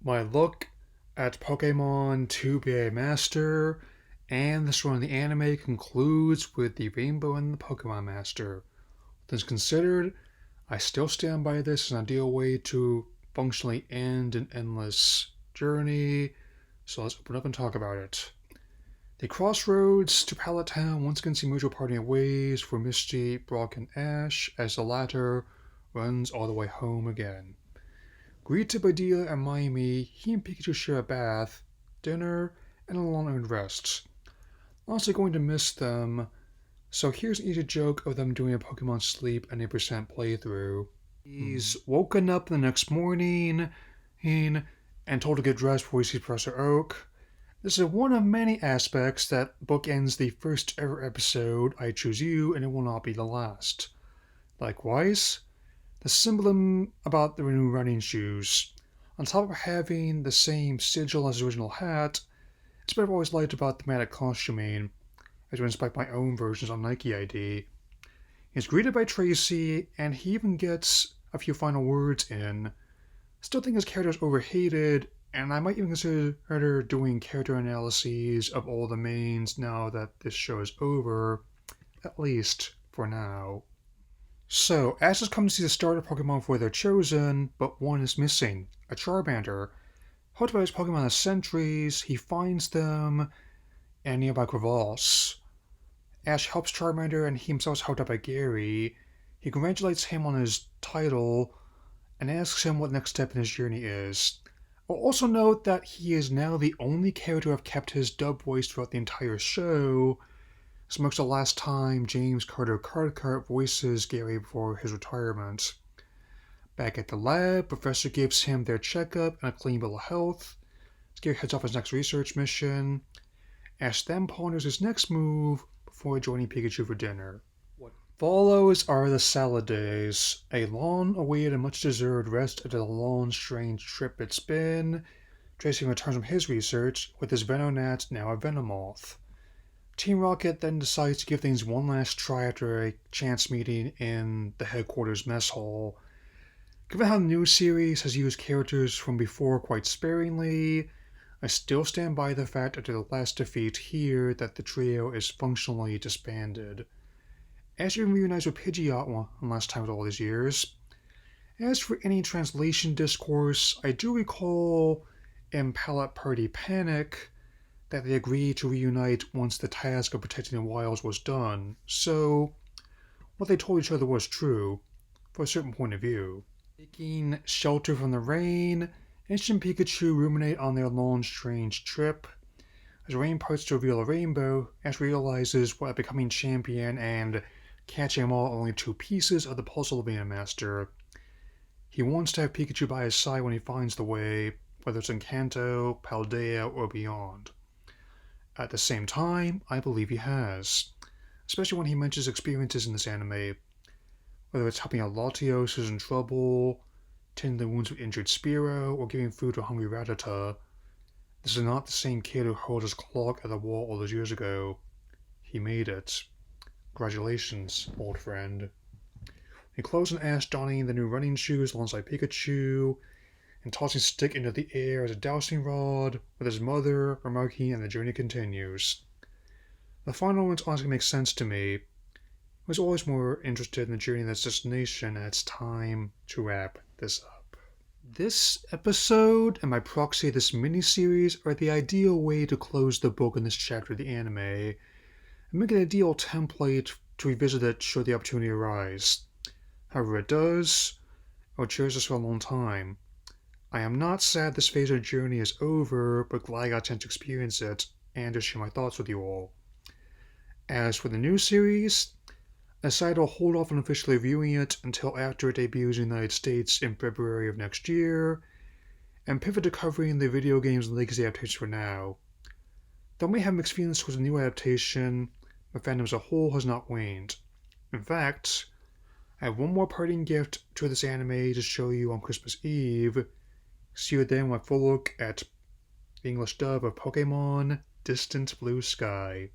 My look at Pokemon 2 Master and the story of the anime concludes with the rainbow and the Pokemon Master. Things considered, I still stand by this as an ideal way to functionally end an endless journey, so let's open up and talk about it. The crossroads to Pallet Town once again see mutual parting ways for Misty, Brock, and Ash as the latter runs all the way home again. Greeted by Dia and Miami, he and Pikachu share a bath, dinner, and a long-earned rest. Honestly going to miss them, so here's an easy joke of them doing a Pokemon Sleep and 8% playthrough. He's woken up the next morning and told to get dressed before he sees Professor Oak. This is one of many aspects that bookends the first ever episode, I Choose You, and it will not be the last. Likewise, the symbolism about the new running shoes. On top of having the same sigil as the original hat, it's what I've always liked about thematic costuming, as well inspired my own versions on Nike ID. He's greeted by Tracy, and he even gets a few final words in. Still think his character is overhated, and I might even consider doing character analyses of all the mains now that this show is over, at least for now. So, Ash has come to see the starter Pokemon for their chosen, but one is missing, a Charmander. Helped by his Pokemon as sentries, he finds them and nearby Crevasse. Ash helps Charmander and he himself is helped out by Gary. He congratulates him on his title and asks him what the next step in his journey is. I'll also note that he is now the only character to have kept his dub voice throughout the entire show. This marks the last time James Carter Cathcart voices Gary before his retirement. Back at the lab, Professor gives him their checkup and a clean bill of health. Gary heads off his next research mission. Ash then ponders his next move before joining Pikachu for dinner. What follows are the salad days, a long-awaited and much-deserved rest after the long, strange trip it's been. Tracy returns from his research with his Venonat, now a Venomoth. Team Rocket then decides to give things one last try after a chance meeting in the headquarters mess hall. Given how the new series has used characters from before quite sparingly, I still stand by the fact after the last defeat here that the trio is functionally disbanded. Ash even reunites with Pidgeot one last time with all these years. As for any translation discourse, I do recall in Palette Party Panic that they agreed to reunite once the task of protecting the wilds was done, so what they told each other was true, for a certain point of view. Taking shelter from the rain, Ash and Pikachu ruminate on their long, strange trip. As rain parts to reveal a rainbow, Ash realizes what a becoming champion and catching them all are only two pieces of the puzzle of being a master. He wants to have Pikachu by his side when he finds the way, whether it's in Kanto, Paldea, or beyond. At the same time, I believe he has, especially when he mentions experiences in this anime, whether it's helping out Latios who's in trouble, tending the wounds of injured Spearow, or giving food to a hungry Rattata. This is not the same kid who hurled his clock at the wall all those years ago. He made it. Congratulations, old friend. We close on Ash donning the new running shoes alongside Pikachu, and tossing Stick into the air as a dowsing rod, with his mother remarking, and the journey continues. The final ones honestly make sense to me. I was always more interested in the journey than its destination, and it's time to wrap this up. This episode, and by proxy this miniseries, are the ideal way to close the book in this chapter of the anime, and make an ideal template to revisit it should the opportunity arise. However it does, I will cherish this for a long time. I am not sad this phase of the journey is over, but glad I got a chance to experience it, and to share my thoughts with you all. As for the new series, I decided I'll hold off on officially reviewing it until after it debuts in the United States in February of next year, and pivot to covering the video games and legacy adaptations for now. Though I may have mixed feelings towards the new adaptation, my fandom as a whole has not waned. In fact, I have one more parting gift to this anime to show you on Christmas Eve. See you then with a full look at the English dub of Pokémon Distant Blue Sky.